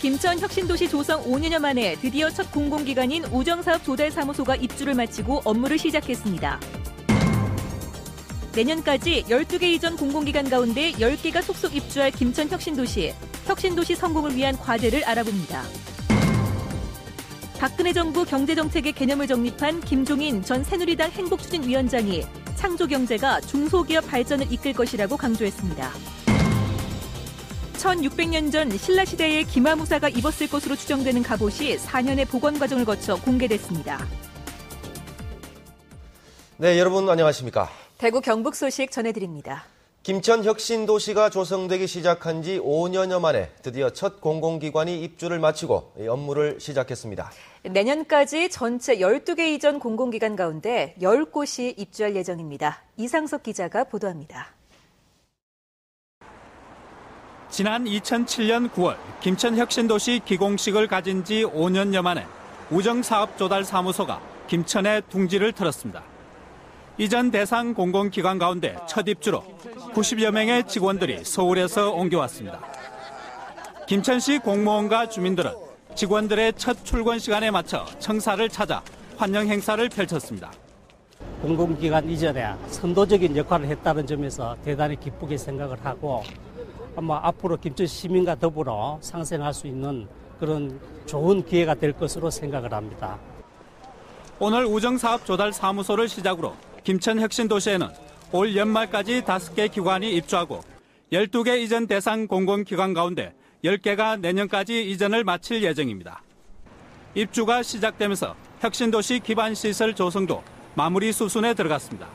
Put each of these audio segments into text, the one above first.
김천 혁신도시 조성 5년여 만에 드디어 첫 공공기관인 우정사업 조달사무소가 입주를 마치고 업무를 시작했습니다. 내년까지 12개 이전 공공기관 가운데 10개가 속속 입주할 김천 혁신도시. 혁신도시 성공을 위한 과제를 알아봅니다. 박근혜 정부 경제정책의 개념을 정립한 김종인 전 새누리당 행복추진위원장이 창조경제가 중소기업 발전을 이끌 것이라고 강조했습니다. 1600년 전 신라시대의 기마무사가 입었을 것으로 추정되는 갑옷이 4년의 복원 과정을 거쳐 공개됐습니다. 네, 여러분 안녕하십니까? 대구 경북 소식 전해드립니다. 김천 혁신도시가 조성되기 시작한 지 5년여 만에 드디어 첫 공공기관이 입주를 마치고 업무를 시작했습니다. 내년까지 전체 12개 이전 공공기관 가운데 10곳이 입주할 예정입니다. 이상석 기자가 보도합니다. 지난 2007년 9월 김천 혁신도시 기공식을 가진 지 5년여 만에 우정사업조달사무소가 김천에 둥지를 틀었습니다. 이전 대상 공공기관 가운데 첫 입주로 90여 명의 직원들이 서울에서 옮겨왔습니다. 김천시 공무원과 주민들은 직원들의 첫 출근 시간에 맞춰 청사를 찾아 환영 행사를 펼쳤습니다. 공공기관 이전에 선도적인 역할을 했다는 점에서 대단히 기쁘게 생각을 하고 아마 앞으로 김천 시민과 더불어 상생할 수 있는 그런 좋은 기회가 될 것으로 생각을 합니다. 오늘 우정사업 조달사무소를 시작으로 김천 혁신도시에는 올 연말까지 5개 기관이 입주하고 12개 이전 대상 공공기관 가운데 10개가 내년까지 이전을 마칠 예정입니다. 입주가 시작되면서 혁신도시 기반시설 조성도 마무리 수순에 들어갔습니다.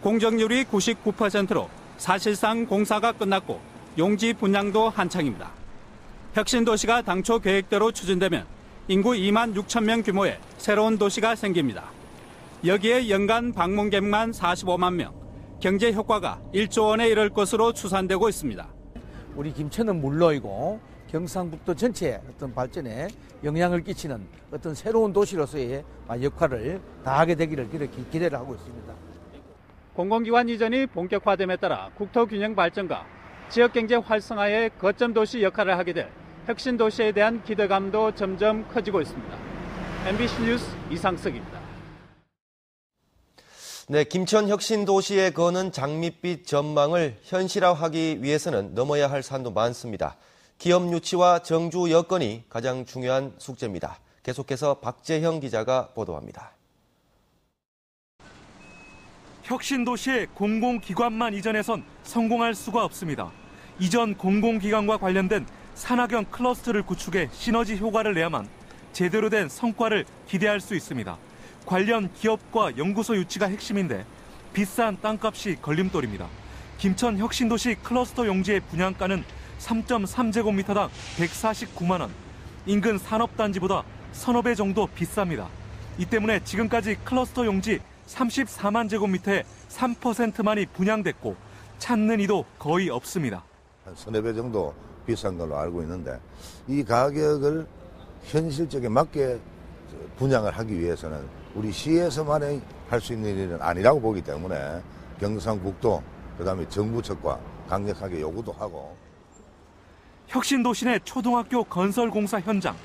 공정률이 99%로 사실상 공사가 끝났고 용지 분양도 한창입니다. 혁신도시가 당초 계획대로 추진되면 인구 2만 6천 명 규모의 새로운 도시가 생깁니다. 여기에 연간 방문객만 45만 명, 경제 효과가 1조 원에 이를 것으로 추산되고 있습니다. 우리 김천은 물론이고 경상북도 전체의 어떤 발전에 영향을 끼치는 어떤 새로운 도시로서의 역할을 다하게 되기를 그렇게 기대를 하고 있습니다. 공공기관 이전이 본격화됨에 따라 국토균형 발전과 지역경제 활성화의 거점 도시 역할을 하게 될 혁신도시에 대한 기대감도 점점 커지고 있습니다. MBC 뉴스 이상석입니다. 네, 김천 혁신도시에 거는 장밋빛 전망을 현실화하기 위해서는 넘어야 할 산도 많습니다. 기업 유치와 정주 여건이 가장 중요한 숙제입니다. 계속해서 박재형 기자가 보도합니다. 혁신도시의 공공기관만 이전해선 성공할 수가 없습니다. 이전 공공기관과 관련된 산학형 클러스터를 구축해 시너지 효과를 내야만 제대로 된 성과를 기대할 수 있습니다. 관련 기업과 연구소 유치가 핵심인데 비싼 땅값이 걸림돌입니다. 김천 혁신도시 클러스터 용지의 분양가는 3.3제곱미터당 149만 원, 인근 산업단지보다 서너 배 정도 비쌉니다. 이 때문에 지금까지 클러스터 용지 34만 제곱미터의 3%만이 분양됐고 찾는 이도 거의 없습니다. 한 서너 배 정도 비싼 걸로 알고 있는데 이 가격을 현실적에 맞게 분양을 하기 위해서는 우리 시에서만 할 수 있는 일은 아니라고 보기 때문에 경상북도 그다음에 정부 측과 강력하게 요구도 하고. 혁신도시 내 초등학교 건설 공사 현장,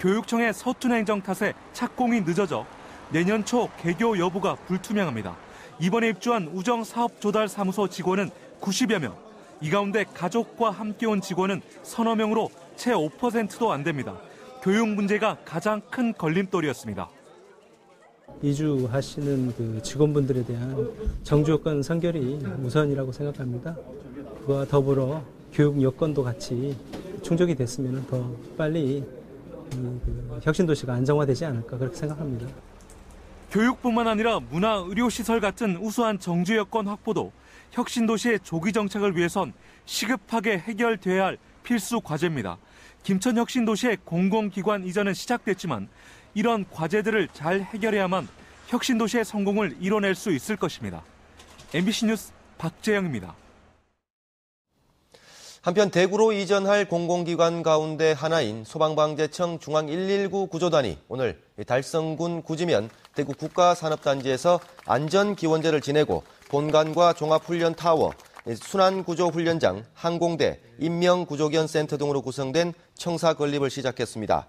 교육청의 서툰 행정 탓에 착공이 늦어져 내년 초 개교 여부가 불투명합니다. 이번에 입주한 우정사업조달사무소 직원은 90여 명, 이 가운데 가족과 함께 온 직원은 서너 명으로 채 5%도 안 됩니다. 교육 문제가 가장 큰 걸림돌이었습니다. 이주하시는 그 직원분들에 대한 정주 여건 선결이 우선이라고 생각합니다. 그와 더불어 교육 여건도 같이 충족이 됐으면 더 빨리 혁신도시가 안정화되지 않을까 그렇게 생각합니다. 교육뿐만 아니라 문화, 의료시설 같은 우수한 정주 여건 확보도 혁신도시의 조기 정착을 위해선 시급하게 해결돼야 할 필수 과제입니다. 김천 혁신도시의 공공기관 이전은 시작됐지만 이런 과제들을 잘 해결해야만 혁신도시의 성공을 이뤄낼 수 있을 것입니다. MBC 뉴스 박재영입니다. 한편 대구로 이전할 공공기관 가운데 하나인 소방방재청 중앙119 구조단이 오늘 달성군 구지면 대구 국가산업단지에서 안전기원제를 지내고 본관과 종합훈련타워, 순환구조훈련장, 항공대, 인명구조견센터 등으로 구성된 청사 건립을 시작했습니다.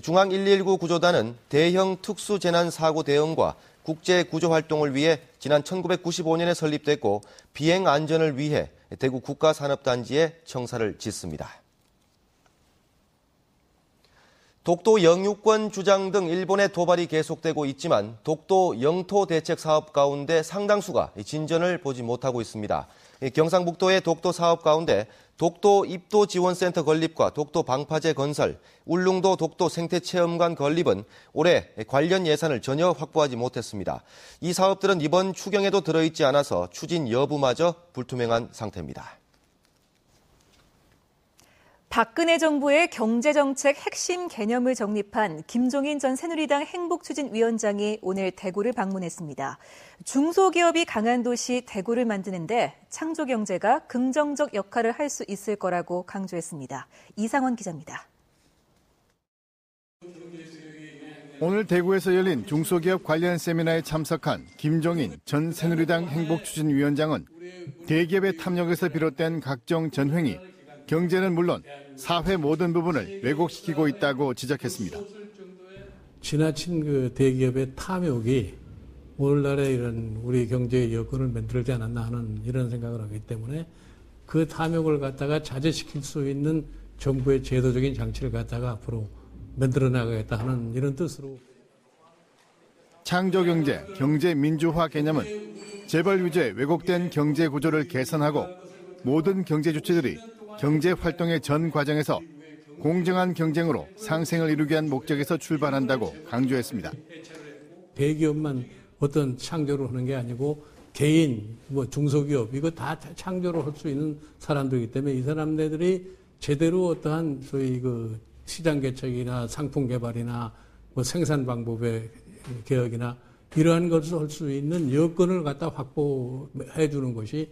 중앙 119 구조단은 대형 특수재난사고 대응과 국제구조활동을 위해 지난 1995년에 설립됐고 비행 안전을 위해 대구 국가산업단지에 청사를 짓습니다. 독도 영유권 주장 등 일본의 도발이 계속되고 있지만 독도 영토 대책 사업 가운데 상당수가 진전을 보지 못하고 있습니다. 경상북도의 독도 사업 가운데 독도 입도 지원센터 건립과 독도 방파제 건설, 울릉도 독도 생태체험관 건립은 올해 관련 예산을 전혀 확보하지 못했습니다. 이 사업들은 이번 추경에도 들어있지 않아서 추진 여부마저 불투명한 상태입니다. 박근혜 정부의 경제정책 핵심 개념을 정립한 김종인 전 새누리당 행복추진위원장이 오늘 대구를 방문했습니다. 중소기업이 강한 도시 대구를 만드는데 창조경제가 긍정적 역할을 할 수 있을 거라고 강조했습니다. 이상원 기자입니다. 오늘 대구에서 열린 중소기업 관련 세미나에 참석한 김종인 전 새누리당 행복추진위원장은 대기업의 탐욕에서 비롯된 각종 전횡이 경제는 물론 사회 모든 부분을 왜곡시키고 있다고 지적했습니다. 지나친 그 대기업의 탐욕이 오늘날의 이런 우리 경제의 여건을 만들지 않았나 하는 이런 생각을 하기 때문에 그 탐욕을 갖다가 자제시킬 수 있는 정부의 제도적인 장치를 갖다가 앞으로 만들어 나가겠다 하는 이런 뜻으로. 창조경제, 경제민주화 개념은 재벌 위주의 왜곡된 경제 구조를 개선하고 모든 경제 주체들이 경제 활동의 전 과정에서 공정한 경쟁으로 상생을 이루기 위한 목적에서 출발한다고 강조했습니다. 대기업만 어떤 창조를 하는 게 아니고 개인, 중소기업 이거 다 창조를 할 수 있는 사람들이기 때문에 이 사람들이 제대로 어떠한 소위 그 시장 개척이나 상품 개발이나 생산 방법의 개혁이나 이러한 것을 할 수 있는 여건을 갖다 확보해 주는 것이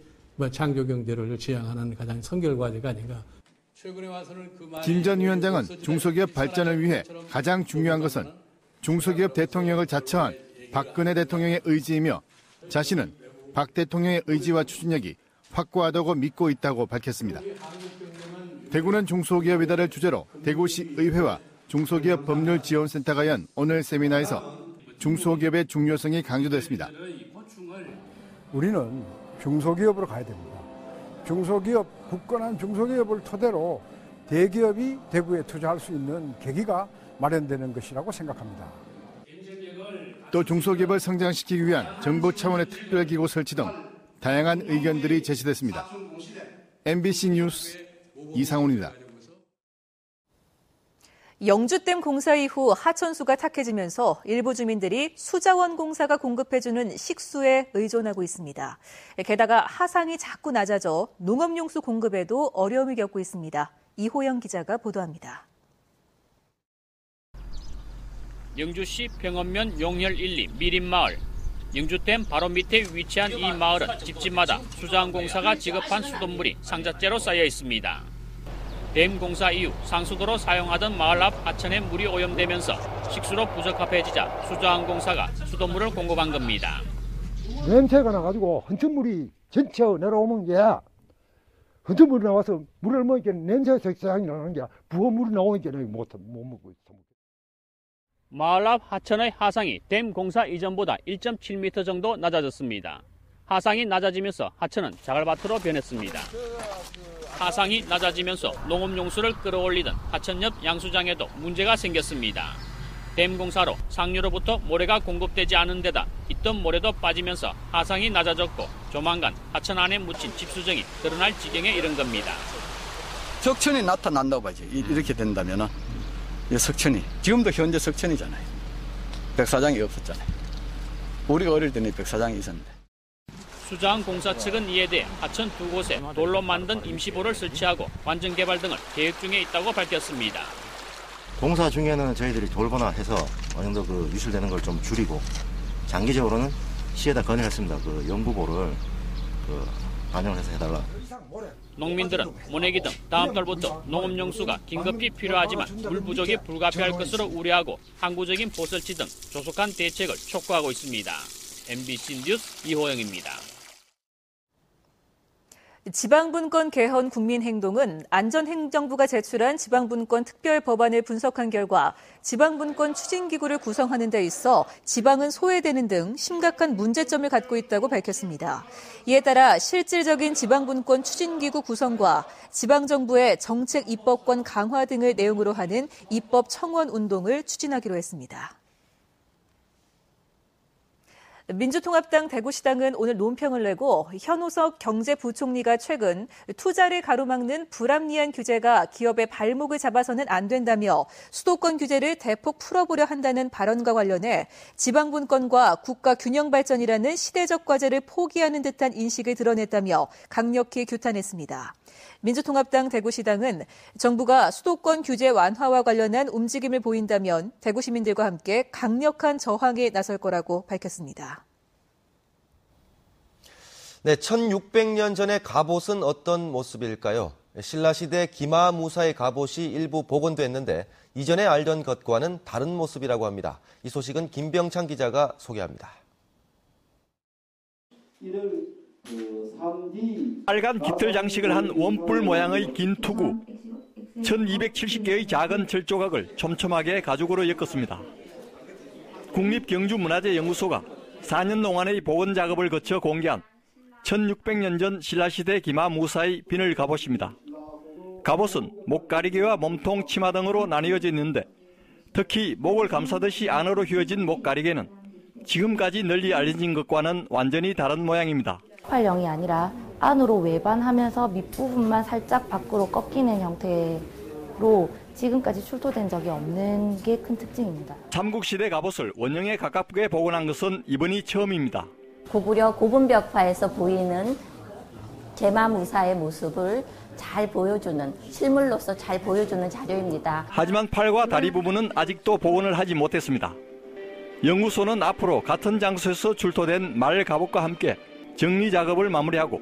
창조 경제를 지향하는 가장 선결 과제가 아닌가. 김 전 위원장은 중소기업 발전을 위해 가장 중요한 것은 중소기업 대통령을 자처한 박근혜 대통령의 의지이며 자신은 박 대통령의 의지와 추진력이 확고하다고 믿고 있다고 밝혔습니다. 대구는 중소기업이다를 주제로 대구시 의회와 중소기업 법률지원센터가 연 오늘 세미나에서 중소기업의 중요성이 강조됐습니다. 우리는 중소기업으로 가야 됩니다. 중소기업, 굳건한 중소기업을 토대로 대기업이 대구에 투자할 수 있는 계기가 마련되는 것이라고 생각합니다. 또 중소기업을 성장시키기 위한 정부 차원의 특별기구 설치 등 다양한 의견들이 제시됐습니다. MBC 뉴스 이상훈입니다. 영주댐 공사 이후 하천수가 탁해지면서 일부 주민들이 수자원 공사가 공급해주는 식수에 의존하고 있습니다. 게다가 하상이 자꾸 낮아져 농업용수 공급에도 어려움을 겪고 있습니다. 이호영 기자가 보도합니다. 영주시 병원면 용혈 1, 2 미림마을. 영주댐 바로 밑에 위치한 이 마을은 집집마다 수자원 공사가 지급한 수돗물이 상자째로 쌓여 있습니다. 댐 공사 이후 상수도로 사용하던 마을 앞 하천에 물이 오염되면서 식수로 부적합해지자 수자원 공사가 수돗물을 공급한 겁니다. 냄새가 나가지고 헌천물이 전체 내려오는 게 헌천물이 나와서 물을 먹으니까 냄새가 색상이 나는 게 부어물이 나오니까 못 먹고 있어. 마을 앞 하천의 하상이 댐 공사 이전보다 1.7m 정도 낮아졌습니다. 하상이 낮아지면서 하천은 자갈밭으로 변했습니다. 하상이 낮아지면서 농업용수를 끌어올리던 하천 옆 양수장에도 문제가 생겼습니다. 댐 공사로 상류로부터 모래가 공급되지 않은 데다 있던 모래도 빠지면서 하상이 낮아졌고 조만간 하천 안에 묻힌 집수정이 드러날 지경에 이른 겁니다. 석천이 나타난다고 봐야지. 이렇게 된다면은 석천이 지금도 현재 석천이잖아요. 백사장이 없었잖아요. 우리가 어릴 때는 백사장이 있었는데. 수자원 공사 측은 이에 대해 하천 두 곳에 돌로 만든 임시보를 설치하고 완전 개발 등을 계획 중에 있다고 밝혔습니다. 공사 중에는 저희들이 돌거나 해서 어느 정도 그 유실되는 걸 좀 줄이고 장기적으로는 시에다 건의했습니다. 그 연구보를 반영을 해서 해달라. 농민들은 모내기 등 다음 달부터 농업용수가 긴급히 필요하지만 물 부족이 불가피할 것으로 우려하고 항구적인 보설치 등 조속한 대책을 촉구하고 있습니다. MBC 뉴스 이호영입니다. 지방분권 개헌 국민행동은 안전행정부가 제출한 지방분권 특별법안을 분석한 결과 지방분권 추진기구를 구성하는 데 있어 지방은 소외되는 등 심각한 문제점을 갖고 있다고 밝혔습니다. 이에 따라 실질적인 지방분권 추진기구 구성과 지방정부의 정책 입법권 강화 등을 내용으로 하는 입법 청원 운동을 추진하기로 했습니다. 민주통합당 대구시당은 오늘 논평을 내고 현우석 경제부총리가 최근 투자를 가로막는 불합리한 규제가 기업의 발목을 잡아서는 안 된다며 수도권 규제를 대폭 풀어보려 한다는 발언과 관련해 지방분권과 국가균형발전이라는 시대적 과제를 포기하는 듯한 인식을 드러냈다며 강력히 규탄했습니다. 민주통합당 대구시당은 정부가 수도권 규제 완화와 관련한 움직임을 보인다면 대구 시민들과 함께 강력한 저항에 나설 거라고 밝혔습니다. 네, 1600년 전의 갑옷은 어떤 모습일까요? 신라시대 기마무사의 갑옷이 일부 복원됐는데 이전에 알던 것과는 다른 모습이라고 합니다. 이 소식은 김병창 기자가 소개합니다. 빨간 깃털 장식을 한 원뿔 모양의 긴 투구, 1270개의 작은 철조각을 촘촘하게 가죽으로 엮었습니다. 국립경주문화재연구소가 4년 동안의 복원 작업을 거쳐 공개한 1600년 전 신라시대 기마무사의 비늘 갑옷입니다. 갑옷은 목가리개와 몸통 치마 등으로 나뉘어져 있는데 특히 목을 감싸듯이 안으로 휘어진 목가리개는 지금까지 널리 알려진 것과는 완전히 다른 모양입니다. 팔형이 아니라 안으로 외반하면서 밑부분만 살짝 밖으로 꺾이는 형태로 지금까지 출토된 적이 없는 게 큰 특징입니다. 삼국시대 갑옷을 원형에 가깝게 복원한 것은 이번이 처음입니다. 고구려 고분벽화에서 보이는 계마무사의 모습을 잘 보여주는, 실물로서 잘 보여주는 자료입니다. 하지만 팔과 다리 부분은 아직도 복원을 하지 못했습니다. 연구소는 앞으로 같은 장소에서 출토된 말 갑옷과 함께 정리 작업을 마무리하고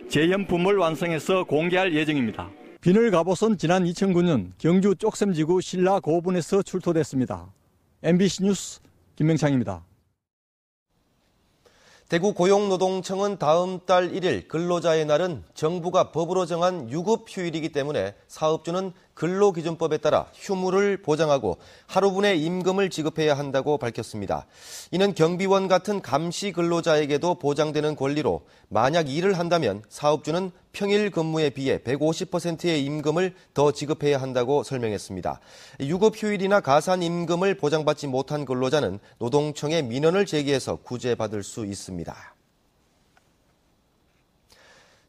재현품을 완성해서 공개할 예정입니다. 비늘 갑옷은 지난 2009년 경주 쪽샘지구 신라 고분에서 출토됐습니다. MBC 뉴스 김명창입니다. 대구 고용노동청은 다음 달 1일 근로자의 날은 정부가 법으로 정한 유급 휴일이기 때문에 사업주는 근로기준법에 따라 휴무를 보장하고 하루분의 임금을 지급해야 한다고 밝혔습니다. 이는 경비원 같은 감시 근로자에게도 보장되는 권리로 만약 일을 한다면 사업주는 평일 근무에 비해 150%의 임금을 더 지급해야 한다고 설명했습니다. 유급 휴일이나 가산 임금을 보장받지 못한 근로자는 노동청에 민원을 제기해서 구제받을 수 있습니다.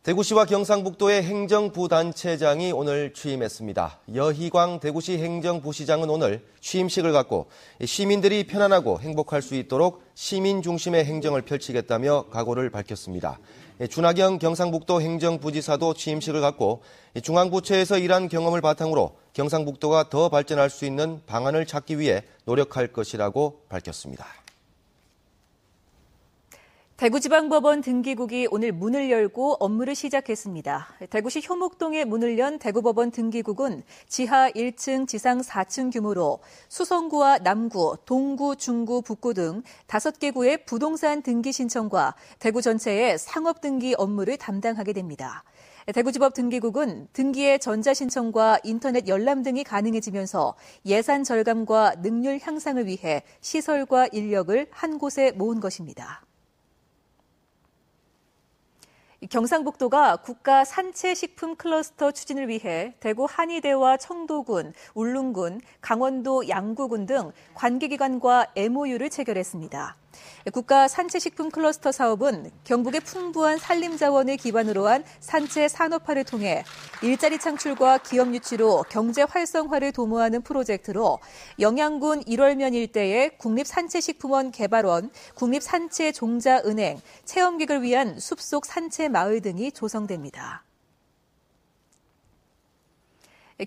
대구시와 경상북도의 행정부단체장이 오늘 취임했습니다. 여희광 대구시 행정부시장은 오늘 취임식을 갖고 시민들이 편안하고 행복할 수 있도록 시민 중심의 행정을 펼치겠다며 각오를 밝혔습니다. 준하경 경상북도 행정부지사도 취임식을 갖고 중앙부처에서 일한 경험을 바탕으로 경상북도가 더 발전할 수 있는 방안을 찾기 위해 노력할 것이라고 밝혔습니다. 대구지방법원 등기국이 오늘 문을 열고 업무를 시작했습니다. 대구시 효목동에 문을 연 대구법원 등기국은 지하 1층, 지상 4층 규모로 수성구와 남구, 동구, 중구, 북구 등 5개 구의 부동산 등기 신청과 대구 전체의 상업 등기 업무를 담당하게 됩니다. 대구지법 등기국은 등기의 전자신청과 인터넷 열람 등이 가능해지면서 예산 절감과 능률 향상을 위해 시설과 인력을 한 곳에 모은 것입니다. 경상북도가 국가 산채식품 클러스터 추진을 위해 대구 한의대와 청도군, 울릉군, 강원도 양구군 등 관계기관과 MOU를 체결했습니다. 국가 산채식품 클러스터 사업은 경북의 풍부한 산림자원을 기반으로 한 산채 산업화를 통해 일자리 창출과 기업 유치로 경제 활성화를 도모하는 프로젝트로 영양군 1월면 일대의 국립산채식품원 개발원, 국립산채종자은행, 체험객을 위한 숲속 산채 마을 등이 조성됩니다.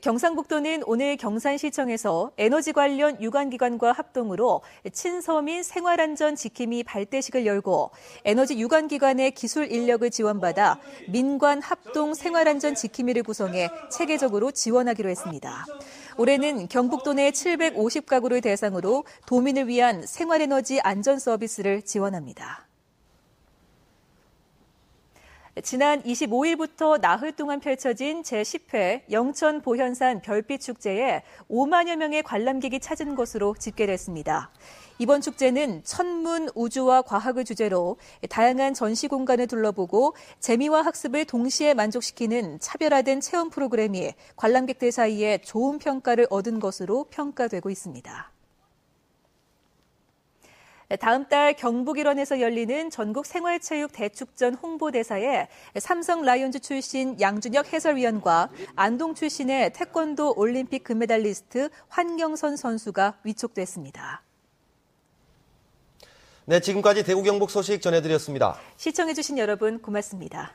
경상북도는 오늘 경산시청에서 에너지 관련 유관기관과 합동으로 친서민 생활안전 지킴이 발대식을 열고 에너지 유관기관의 기술 인력을 지원받아 민관 합동 생활안전 지킴이를 구성해 체계적으로 지원하기로 했습니다. 올해는 경북도 내 750가구를 대상으로 도민을 위한 생활에너지 안전 서비스를 지원합니다. 지난 25일부터 나흘 동안 펼쳐진 제10회 영천 보현산 별빛 축제에 5만여 명의 관람객이 찾은 것으로 집계됐습니다. 이번 축제는 천문, 우주와 과학을 주제로 다양한 전시 공간을 둘러보고 재미와 학습을 동시에 만족시키는 차별화된 체험 프로그램이 관람객들 사이에 좋은 평가를 얻은 것으로 평가되고 있습니다. 다음 달 경북 일원에서 열리는 전국 생활체육 대축전 홍보대사에 삼성 라이온즈 출신 양준혁 해설위원과 안동 출신의 태권도 올림픽 금메달리스트 환경선 선수가 위촉됐습니다. 네, 지금까지 대구 경북 소식 전해드렸습니다. 시청해주신 여러분 고맙습니다.